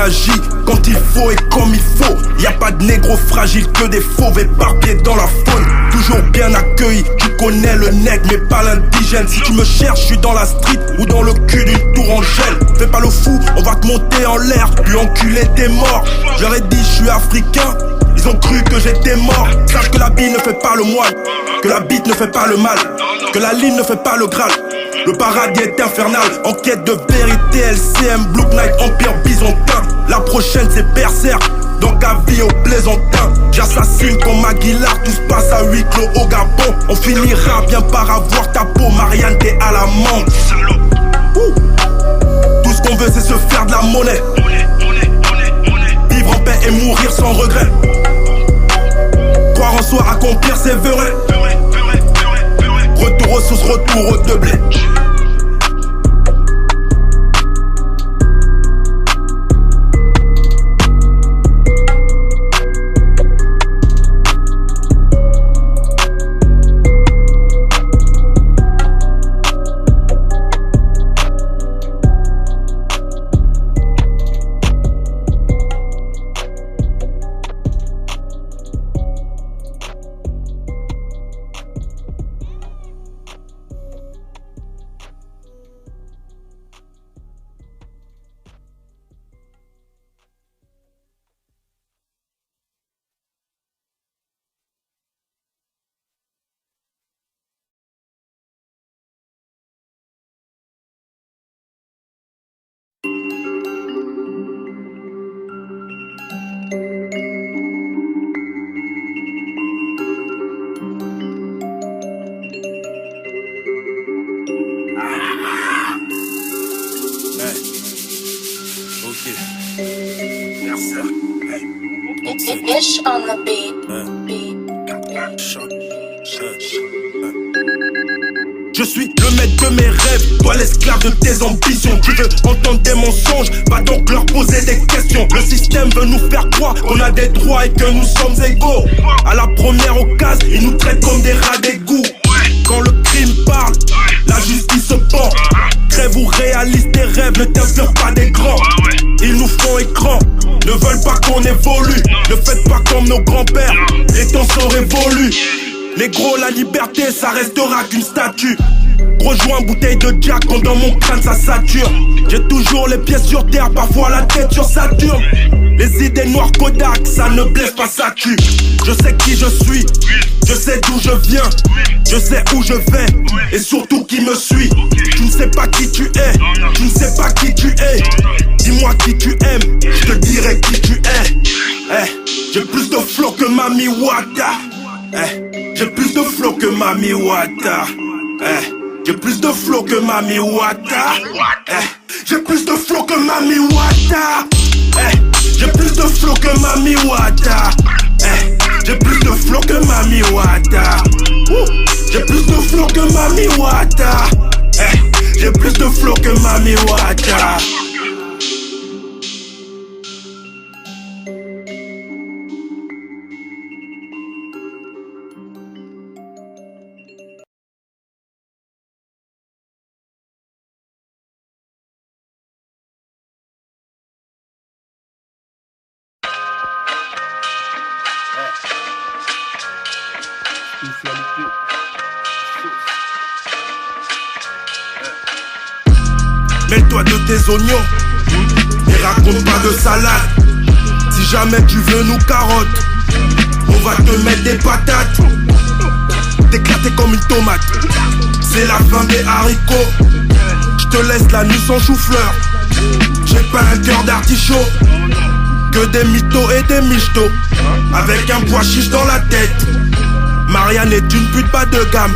agit quand il faut et comme il faut. Y a pas de négro fragile que des fauves éparpillés dans la faune. Toujours bien accueilli, tu connais le nègre mais pas l'indigène. Si tu me cherches, je suis dans la street ou dans le cul d'une tour en gel. Fais pas le fou, on va te monter en l'air, puis enculer t'es mort. J'aurais dit je suis africain, ils ont cru que j'étais mort. Sache que la bille ne fait pas le moine, que la bite ne fait pas le mal, que la ligne ne fait pas le Graal. Le paradis est infernal, en quête de vérité. LCM, Blue Knight, Empire Byzantin. La prochaine c'est Berserk, donc à vie au plaisantin. J'assassine comme Aguilar, tout se passe à huis clos au Gabon. On finira bien par avoir ta peau, Marianne t'es à la mangue. Tout ce qu'on veut c'est se faire de la monnaie, vivre en paix et mourir sans regret. Croire en soi, accomplir c'est vrai. Retour aux sources, retour au doublé. Ish on the beat. Je suis le maître de mes rêves, toi l'esclave de tes ambitions. Tu veux entendre des mensonges, va donc leur poser des questions. Le système veut nous faire croire qu'on a des droits et que nous sommes égaux. À la première occasion, ils nous traitent comme des rats d'égout. Quand le crime parle, la justice se pend. Crève ou réalise tes rêves, ne t'inspire pas des grands. Ils nous font écran, ne veulent pas qu'on évolue. Ne faites pas comme nos grands-pères, les temps sont révolus. Négro, la liberté, ça restera qu'une statue. Gros joint, bouteille de Jack, quand dans mon crâne ça sature. J'ai toujours les pieds sur terre, parfois la tête sur Saturne. Les idées noires Kodak, ça ne blesse pas, ça tue. Je sais qui je suis, je sais d'où je viens, je sais où je vais, et surtout qui me suit. Tu ne sais pas qui tu es, tu ne sais pas qui tu es. Dis-moi qui tu aimes, je te dirai qui tu es. J'ai plus de flow que Mami Wata. J'ai plus de flow que Mami Wata. J'ai plus de flow que Mami Wata. J'ai plus de flow que Mami Wata. J'ai plus de flow que Mami Wata. J'ai plus de flow que Mami Wata. J'ai plus de flow que Mami Wata. J'ai plus de flow que Mami Wata. Mêle-toi de tes oignons et raconte pas de salade. Si jamais tu veux nous carottes, on va te mettre des patates. T'éclater comme une tomate, c'est la fin des haricots. Je te laisse la nuit sans chou-fleur. J'ai pas un cœur d'artichaut, que des mythos et des michtos, avec un pois chiche dans la tête. Marianne est une pute pas de gamme,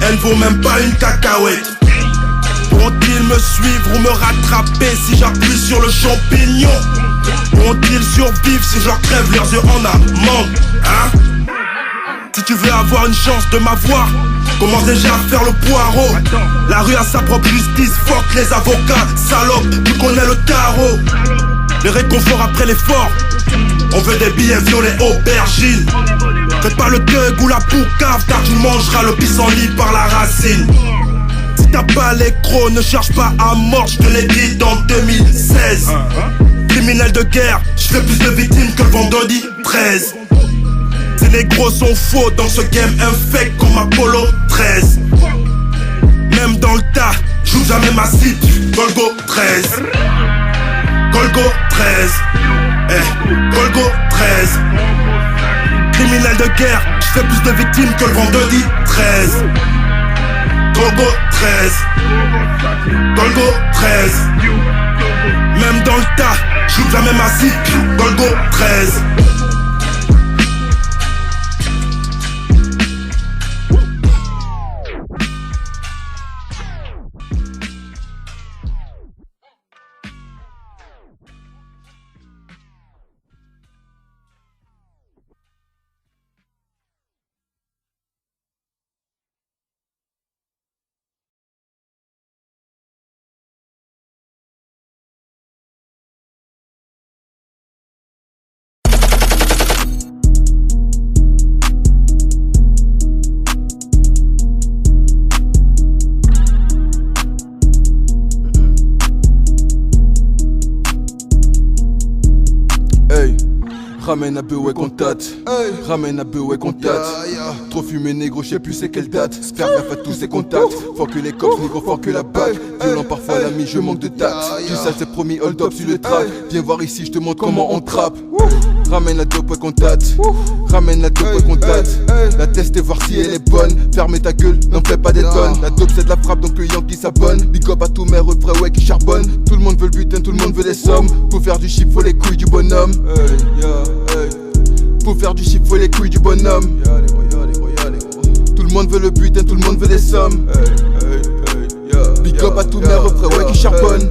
elle vaut même pas une cacahuète. Vont-ils me suivre ou me rattraper si j'appuie sur le champignon? Vont-ils survivre si je leur crève leurs yeux en amande, hein? Si tu veux avoir une chance de m'avoir, commence déjà à faire le poireau. La rue a sa propre justice, fuck les avocats, salope, tu connais le tarot. Le réconfort après l'effort, on veut des billets violets aubergines. Fais pas le thug ou la poucave, car tu mangeras le pissenlit par la racine. Si t'as pas les crocs, ne cherche pas à mort, je te l'ai dit dans 2016. Criminel de guerre, je fais plus de victimes que le vendredi 13. Ces négros sont faux dans ce game infect comme Apollo 13. Même dans le tas, joue jamais ma cible. Golgo 13. Golgo 13. Golgo 13. Criminel de guerre, je fais plus de victimes que le vendredi 13. Golgo 13. Golgo 13. Même dans le tas, joue jamais ma cible. Golgo 13. Ramène un peu ouais qu'on tâte, ramène un peu ouais qu'on tâte. Trop fumé négro, je sais plus c'est quelle date. Faire gaffe à tous ces contacts. Faut que les cops négro, faut que la bague. Violent parfois l'ami, je manque de tact. Tout ça c'est promis, hold up sur le track. Viens voir ici, je te montre comment on trappe. Ramène la dope ouais qu'on tâte, ramène la dope ouais qu'on tâte. La teste et voir si elle est bonne. Fermez ta gueule, n'en fais pas des tonnes. La dope c'est de la frappe donc le Yankee s'abonne. Big up à tous mes refrains ouais qui charbonnent. Tout le monde veut le butin, tout le monde veut des sommes. Pour faire du chiffre faut les couilles du bonhomme. Pour faire du chiffre faut les couilles du bonhomme. Tout le monde veut le butin, tout le monde veut des sommes. Big up à tous mes refrains ouais qui charbonnent.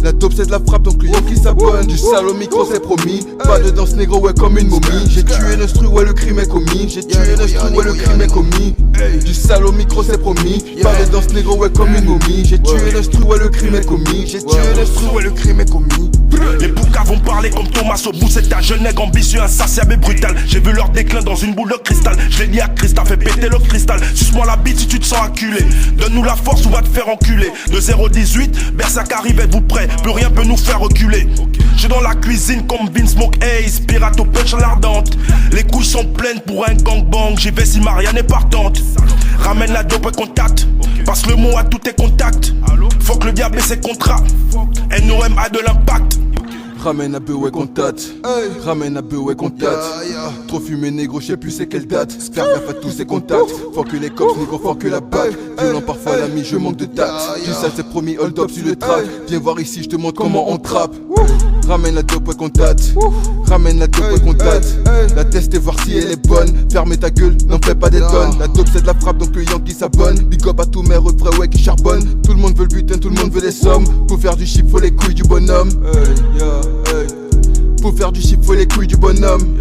La dope c'est de la frappe donc le Yankee s'abonne. Du sale au micro c'est promis. Pas de danse négro ouais comme une momie. J'ai tué l'instru ouais le crime est commis. J'ai tué l'instru ouais le crime est commis. Du sale au micro c'est promis. Pas de danse négro ouais comme une momie. J'ai tué l'instru ouais le crime est commis. J'ai tué l'instru ouais le crime est commis. Les boucas vont parler comme Thomas au bout. C'est un jeune nègre ambitieux, insatiable et brutal. J'ai vu leur déclin dans une boule de cristal. Je l'ai dit à Christa, fais péter le cristal. Suce-moi la bite si tu te sens acculé. Donne-nous la force ou va te faire enculer. De 0-18, Bersac arrive, êtes-vous prêts? Plus rien peut nous faire reculer. J'suis dans la cuisine comme Vince Smoke Ace. Pirate au punch à l'ardente. Les couilles sont pleines pour un gangbang. J'y vais si Marianne est partante. Ramène la dope et contact. Passe le mot à tous tes contacts. Faut que le diable ait ses contrats. NOM a de l'impact. Ramène un peu ouais qu'on tâte, ramène un peu ouais qu'on tâte. Trop fumé négro, je sais plus c'est quelle date. Faire gaffe à tous ces contacts. Faut que les cops négro, faut que la bague. Violent parfois l'ami, je manque de tact. Tout ça c'est promis, hold up sur le track. Viens voir ici, je te montre comment on trappe. Ramène la dope ouais qu'on tâte, ramène la dope ouais qu'on tâte. La teste et voir si elle est bonne. Fermez ta gueule, n'en fais pas des tonnes. La dope c'est de la frappe donc le Yankee s'abonne. Big up à tous mes refrains ouais qui charbonnent. Tout le monde veut le butin, tout le monde veut des sommes. Pour faire du chiffre, faut les couilles du bonhomme. Pour faire du chiffre, faut les couilles du bonhomme.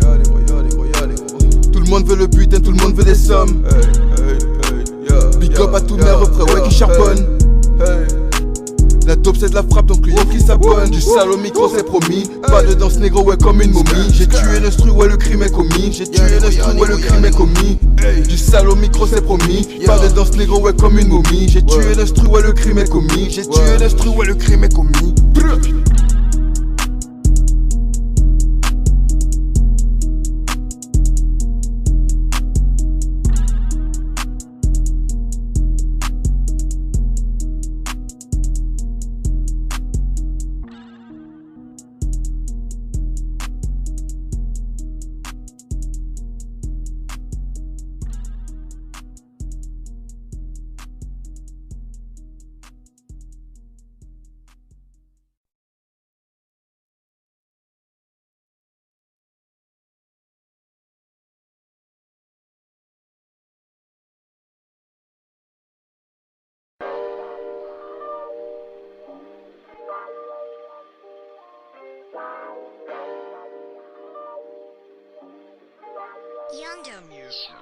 Tout le monde veut le butin, tout le monde veut des sommes. Big up à tous mes refrains ouais qui charbonnent. La dope c'est de la frappe donc le Yankee s'abonne. Du sale au micro c'est promis. Pas de danse négro ouais comme une momie. J'ai tué l'instru ouais le crime est commis. J'ai tué l'instru ouais le crime est commis. Du sale au micro c'est promis. Pas de danse négro ouais comme une momie. J'ai tué l'instru ouais le crime est commis. J'ai tué l'instru ouais le crime est commis. Yonder Music.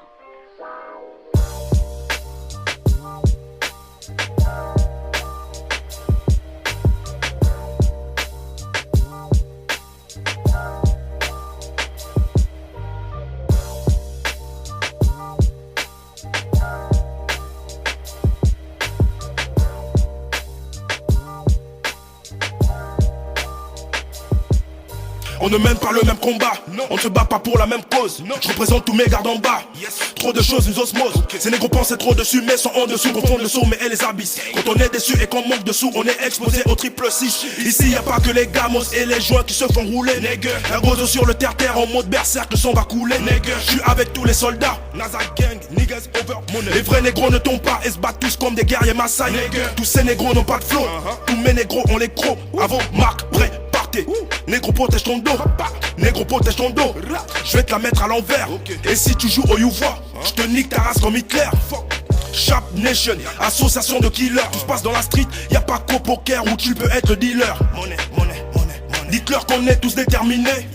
On ne mène pas le même combat, on ne se bat pas pour la même cause. Je représente tous mes gardes en bas, trop de choses, une osmose. Ces négros pensent trop dessus mais sont en dessous. Confondent le sommet et les abysses. Quand on est déçu et qu'on manque de sous, on est exposé au triple 6. Ici y'a pas que les gamos et les joints qui se font rouler. Un gozo sur le terre-terre en mode berserk, le sang va couler. Je suis avec tous les soldats, NASA gang, niggas over money. Les vrais négros ne tombent pas et se battent tous comme des guerriers Maasai. Tous ces négros n'ont pas de flow, tous mes négros ont les crocs. Avant marque, prêt, partez. Négro protège ton dos, négro protège ton dos. Je vais te la mettre à l'envers. Et si tu joues au YouVois, je te nique ta race comme Hitler. Sharp Nation, association de killers. Tout se passe dans la street, y'a pas qu'au poker où tu peux être dealer. Dites-leur qu'on est tous déterminés.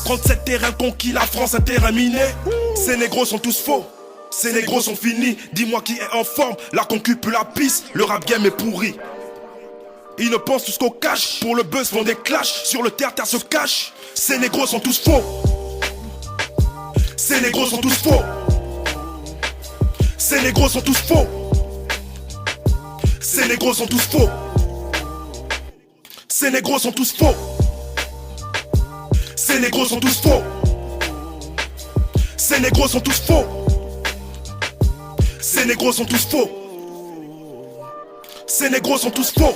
37 terrains conquis, la France un terrain miné. Ces négros sont tous faux, ces négros sont finis. Dis-moi qui est en forme, la concu pue la pisse. Le rap game est pourri. Ils ne pensent tous qu'au cash. Pour le buzz font des clashs. Sur le terre-terre se cache. Ces négros sont tous faux. Ces négros sont tous faux. Ces négros sont tous faux. Ces négros sont tous faux. Ces négros sont tous faux. Ces négros sont tous faux. Ces négros sont tous faux. Ces négros sont tous faux.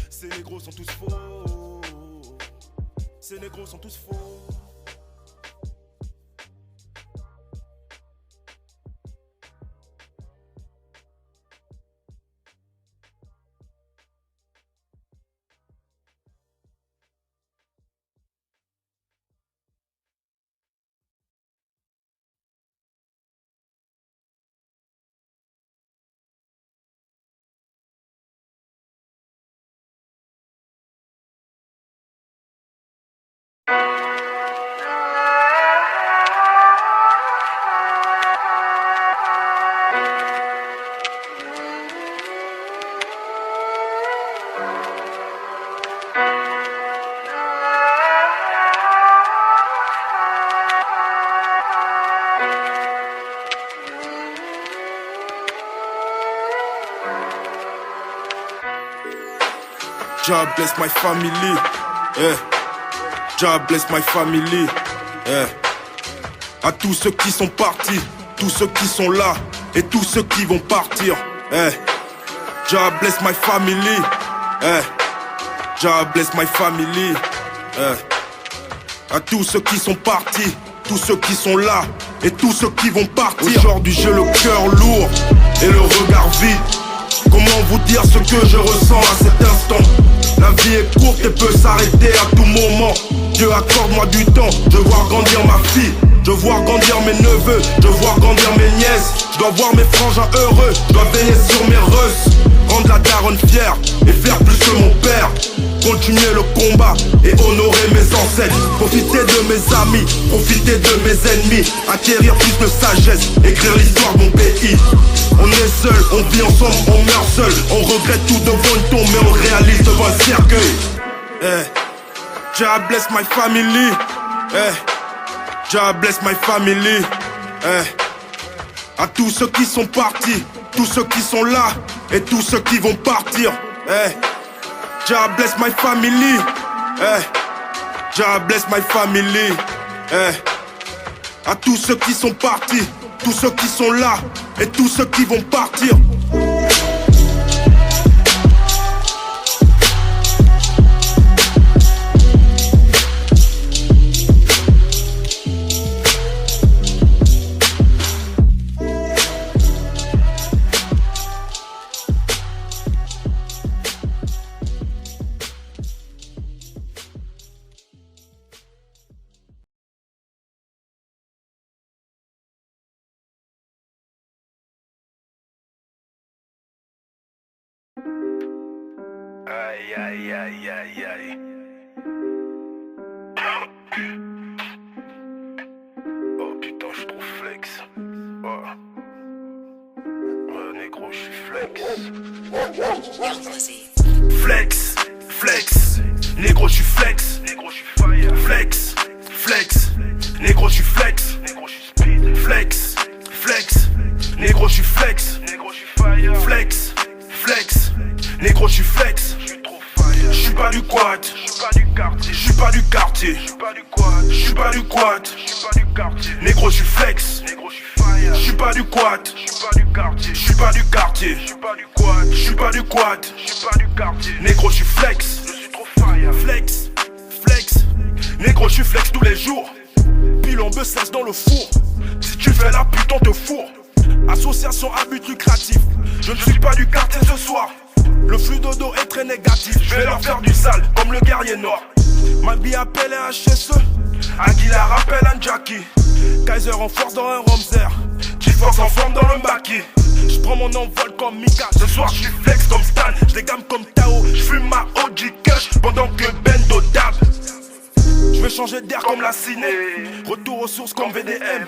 Ces négros sont tous faux. Ces négros sont tous faux. God bless my family, God bless my family, À tous ceux qui sont partis, tous ceux qui sont là, et tous ceux qui vont partir, God bless my family, God bless my family, À tous ceux qui sont partis, tous ceux qui sont là, et tous ceux qui vont partir. Aujourd'hui j'ai le cœur lourd, et le regard vide. Comment vous dire ce que je ressens à cet instant? La vie est courte et peut s'arrêter à tout moment. Dieu accorde-moi du temps, je vois grandir ma fille, je vois grandir mes neveux, je vois grandir mes nièces. Je dois voir mes frangins heureux, je dois veiller sur mes russes, rendre la daronne fière et faire plus que mon père. Continuer le combat et honorer mes ancêtres. Profiter de mes amis, profiter de mes ennemis. Acquérir plus de sagesse, écrire l'histoire de mon pays. On est seul, on vit ensemble, on meurt seul. On regrette tout devant une tombe, mais on réalise devant un cercueil. God bless my family, God bless my family, À tous ceux qui sont partis, tous ceux qui sont là, et tous ceux qui vont partir, God bless my family, God bless my family, À tous ceux qui sont partis, tous ceux qui sont là, et tous ceux qui vont partir. Aïe aïe aïe aïe aïe. Oh putain, je trouve flex. Oh. Ouais, négro, je suis flex. quad, je suis pas du quartier, je suis pas du quad, je suis pas du quad, je suis pas du quartier. Négro, je suis flex, négro, je suis fire. Je suis pas du quad, je suis pas du quartier, je suis pas du quartier, je suis pas du quad, je suis pas du quad, je suis pas du quartier. Négro, je suis flex, je suis trop fire. Flex, flex, négro, je suis flex tous les jours. Pile on me slash dans le four. Si tu fais la pute, on te fourre. Association à but lucratif. Je ne suis pas du quartier ce soir. Le flux d'odo est très négatif. Je vais leur faire du sale comme le guerrier noir. Malbi appelle un HSE, Aguilar appelle un Jackie. Kaiser en force dans un Romzer, G-Force en forme dans le maquis. Je prends mon envol comme Mika. Ce soir je suis flex comme Stan, je dégamme comme Tao. Je fume ma OG Kush pendant que Bendo dab. Je vais changer d'air comme la ciné. Retour aux sources comme VDM.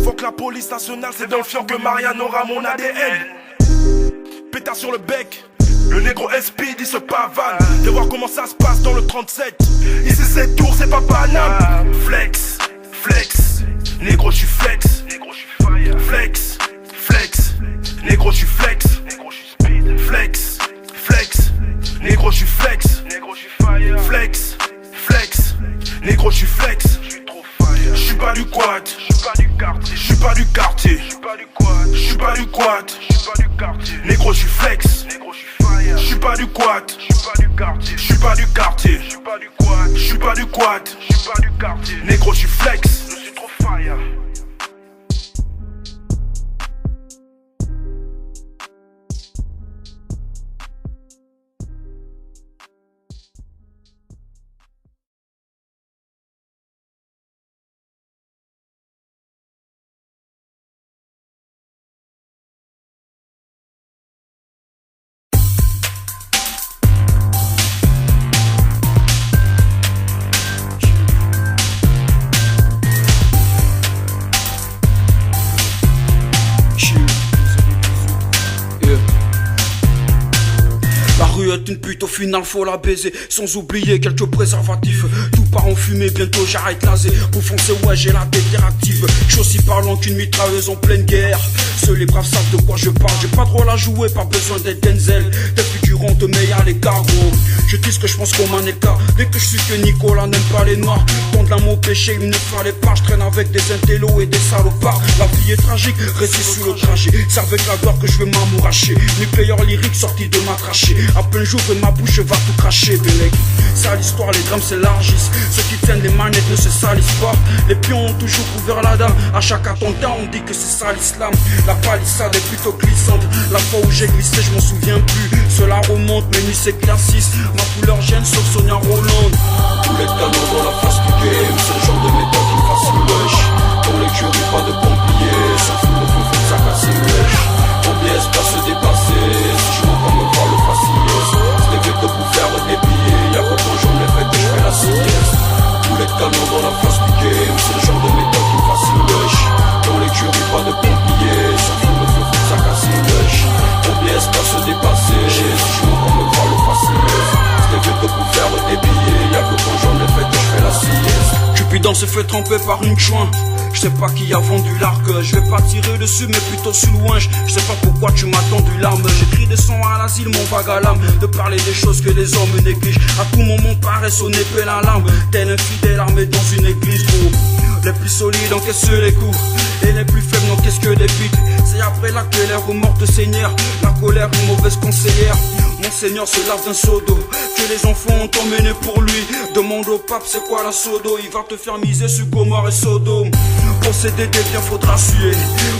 Faut que la police nationale, c'est dans le fion que Mariano aura mon ADN. Pétard sur le bec, le négro SP dit se pavane. De voir comment ça se passe dans le 37. Ici c'est tour, c'est pas Paname. Flex, flex, négro j'suis flex. Flex, flex, négro j'suis flex. Flex, flex, négro j'suis flex. Flex, flex, négro j'suis flex. J'suis pas du quad, j'suis pas du quartier, j'suis pas du quad, négro j'suis flex. J'suis pas du quad, j'suis pas du quartier, j'suis pas du quad, négro j'suis flex. Je suis trop fire. Est une pute, au final faut la baiser. Sans oublier quelques préservatifs. Tout part en fumée, bientôt j'arrête laser. Pour foncer, ouais, j'ai la tête directive. J'suis aussi parlant qu'une mitrailleuse en pleine guerre. Seuls les braves savent de quoi je parle. J'ai pas de rôle à jouer, pas besoin d'être Denzel. Des figurants te meillent à l'écart, gros. Je dis ce que je pense comme un écart. Dès que je suis que Nicolas n'aime pas les noirs. Tant de l'amour péché, il ne fallait pas. Je traîne avec des intellos et des salopards. La vie est tragique, restez sous le trajet. C'est avec la gloire que je vais m'amouracher. Nucléaire lyrique sorti de ma trachée. À peine j'ouvre ma bouche, je vais tout cracher, Bélec. Ça l'histoire, les drames s'élargissent. Ceux qui tiennent les manettes ne se salissent pas. Les pions ont toujours couvert la dame. À chaque attentat, on dit que c'est ça l'islam. La palissade est plutôt glissante. La fois où j'ai glissé, je m'en souviens plus. Cela remonte, mes nuits s'éclaircissent. Ma couleur gêne, sauf Sonia Roland. Tous les canons dans la face du game. C'est le genre de méthode qui me fascine, wesh. Dans l'écurie, pas de pompiers. Sans fout, le feu, faut que ça casse, wesh. Pompiers, pas se dépasser. Si je m'entends me voir le fasciner. Je l'ai fait de vous faire des billets. Y'a pas quand j'en ai fait que je fais la sieste. Tous les canons dans la face du game. C'est le genre de méthode qui me fascine, wesh. Dans l'écurie, pas de pompiers. Sans fout, le feu, faut que ça casse, wesh. Pompiers, pas se dépasser. Si je m'entends me voir le fasciner. Je l'ai fait de vous faire des billets. Y'a que quand j'en ai fait que je fais la sieste. Cupidon se fait tremper par une chouin. Je sais pas qui a vendu l'arc. Je vais pas tirer dessus mais plutôt sous loin. Je sais pas pourquoi tu m'as tendu l'arme. J'écris des sons à l'asile, mon vague à l'âme. De parler des choses que les hommes négligent. À tout moment paraît sonner plein l'alarme. Tel un fidèle armé dans une église, gros. Les plus solides encaissent les coups et les plus faibles n'encaissent que des bites. C'est après là que les remords te seigneur. La colère, une mauvaise conseillère. Mon seigneur se lave d'un seau d'eau que les enfants ont emmené pour lui. Demande au pape c'est quoi la sodo. Il va te faire miser sur Gomorrhe et Sodome. Posséder des biens faudra suer.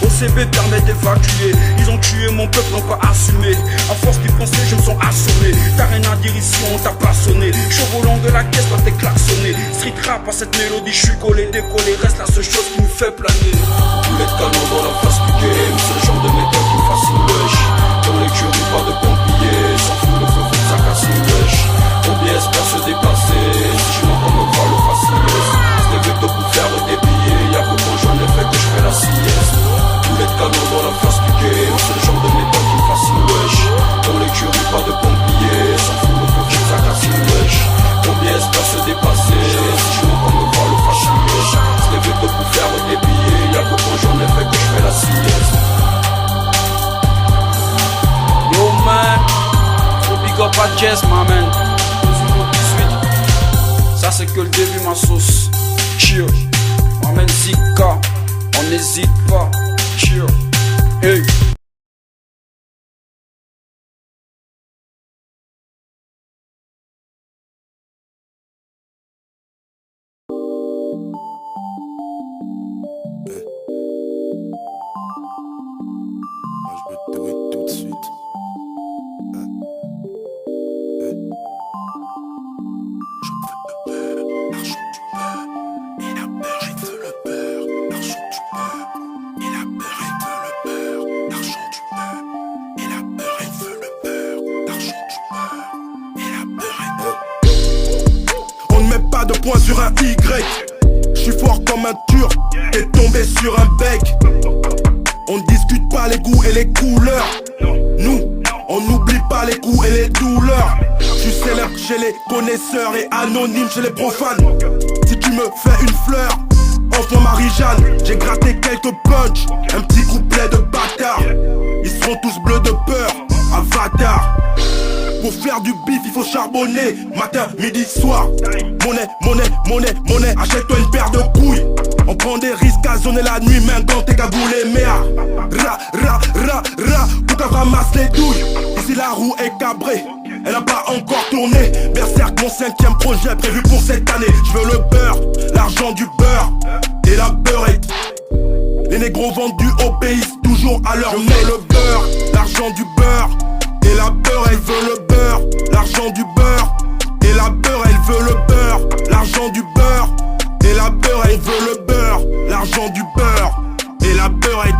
OCB permet d'évacuer. Ils ont tué mon peuple, n'ont pas assumé. À force d'y penser je me sens assommé. T'as rien à dire ici, on t'a pas sonné. Chaud volant de la caisse, toi t'es klaxonné. Street rap à cette mélodie, je suis collé, décollé. Reste la seule chose qui me fait planer. Tous les canons dans la face du game. C'est le genre de méthode qui me fascine, wesh. Dans l'écurie, pas de pompiers. S'en fout, le feu, faut que ça casse, wesh. Pompiers, espère se dépasser. Si je m'entends me voir le fasciner. Je l'ai fait de vous faire des billets. Y'a que quand j'en ai fait que je fais la sieste. Tous les canons dans la face du game. C'est le genre de méthode qui me fascine, wesh. Dans l'écurie, pas de pompiers. S'en fout, le feu, faut que ça casse, wesh. Pompiers, espère se dépasser. Si je m'entends me voir le fasciner. Je l'ai fait de vous faire des billets. Y'a que quand j'en ai fait que je fais la sieste. Yo man, big up à Jess, my man. 18 Là c'est que le début ma sauce. Cheer. Ramène Zika, on n'hésite pas. Cheer. Hey. Je vais te douer tout de suite. On ne met pas de point sur un Y. Je suis fort comme un turc, t'es tombé sur un bec. On ne discute pas les goûts et les couleurs. Nous, on n'oublie pas les coups et les douleurs. Je suis célèbre chez les connaisseurs et anonyme chez les profanes. Si tu me fais une fleur, offre-moi Marie-Jeanne. J'ai gratté quelques punch, un petit couplet de bâtard. Ils seront tous bleus de peur, Avatar. Pour faire du bif, il faut charbonner. Matin, midi, soir. Monnaie, monnaie, monnaie, monnaie. Achète-toi une paire de couilles. On prend des risques à zoner la nuit, main dans tes cagoulés, merde. Ra, ra, ra, ra. Pour qu'elle ramasse les douilles. Ici la roue est cabrée, elle n'a pas encore tourné. Berserk, mon 5ème projet prévu pour cette année. Je veux le beurre, l'argent du beurre et la beurrette. Les négros vendus obéissent toujours à leur mec. Je veux le beurre, l'argent du beurre et la beurre, elle veut le beurre, l'argent du beurre et la beurre, elle veut le beurre, l'argent du beurre et la beurre, elle veut le beurre, l'argent du beurre et la beurre, elle